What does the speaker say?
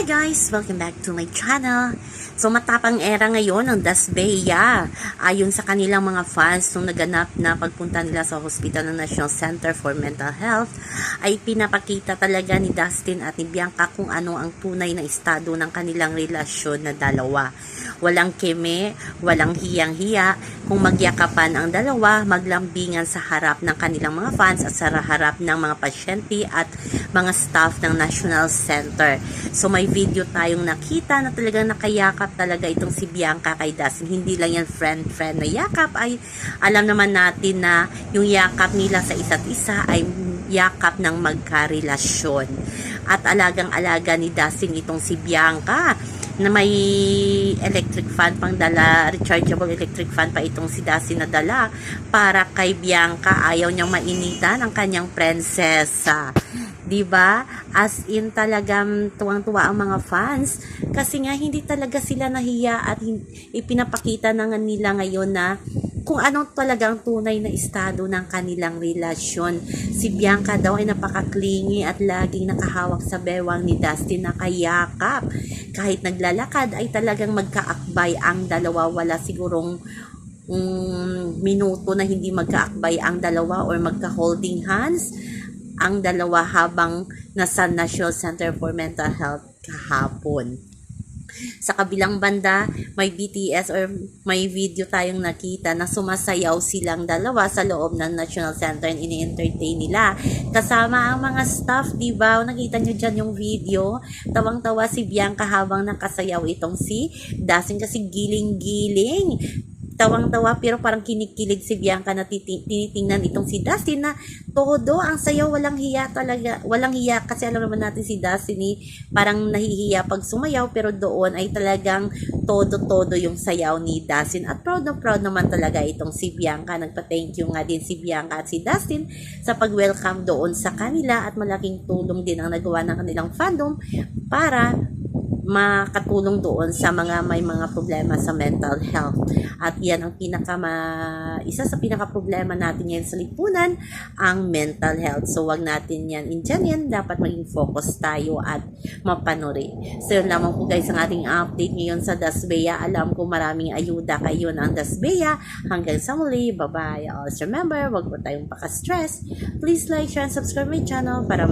Hi guys! Welcome back to my channel. So matapang era ngayon ng Dasbeya. Ayon sa kanilang mga fans nung naganap na pagpunta nila sa hospital ng National Center for Mental Health, ay pinapakita talaga ni Dustin at ni Bianca kung ano ang tunay na estado ng kanilang relasyon na dalawa. Walang keme, walang hiyang-hiya. Kung magyakapan ang dalawa, maglambingan sa harap ng kanilang mga fans at sa harap ng mga pasyente at mga staff ng National Center. So may video tayong nakita na talagang nakayakap talaga itong si Bianca kay Dustin. Hindi lang yan friend-friend na yakap, ay alam naman natin na yung yakap nila sa isa't isa ay yakap ng magkarelasyon. At alagang-alaga ni Dustin itong si Bianca na may electric fan pang dala, rechargeable electric fan pa itong si Dustin na dala para kay Bianca. Ayaw niyang mainitan ang kanyang prinsesa. Diba? As in talagang tuwang-tuwa ang mga fans kasi nga hindi talaga sila nahiya at ipinapakita na nga nila ngayon na kung anong talagang tunay na estado ng kanilang relasyon. Si Bianca daw ay napaka-clingy at laging nakahawak sa bewang ni Dustin na kayakap. Kahit naglalakad ay talagang magkaakbay ang dalawa. Wala sigurong minuto na hindi magkaakbay ang dalawa or magka-holding hands ang dalawa habang nasa National Center for Mental Health kahapon. Sa kabilang banda, may BTS or may video tayong nakita na sumasayaw silang dalawa sa loob ng National Center and ini-entertain nila. Kasama ang mga staff, diba? Nakita nyo dyan yung video. Tawang-tawa si Bianca habang nakasayaw itong si Dustin kasi giling-giling. Tawang-tawa pero parang kinikilig si Bianca na tinitingnan itong si Dustin na todo ang sayaw, walang hiya talaga, walang hiya kasi alam naman natin si Dustin parang nahihiya pag sumayaw pero doon ay talagang todo yung sayaw ni Dustin at proud naman talaga itong si Bianca. Nagpa-thank you nga din si Bianca at si Dustin sa pag-welcome doon sa kanila at malaking tulong din ang nagawa ng kanilang fandom para makatulong doon sa may mga problema sa mental health. At yan ang isa sa pinaka-problema natin ngayon sa lipunan, ang mental health. So wag natin yan yan, dapat maging focus tayo at mapanuri. So yun lamang po guys ang ating update ngayon sa Dasbeya. Alam ko maraming ayuda kayo ng Dasbeya. Hanggang sa muli, bye bye. Always remember, wag po tayong paka-stress. Please like, share, and subscribe my channel para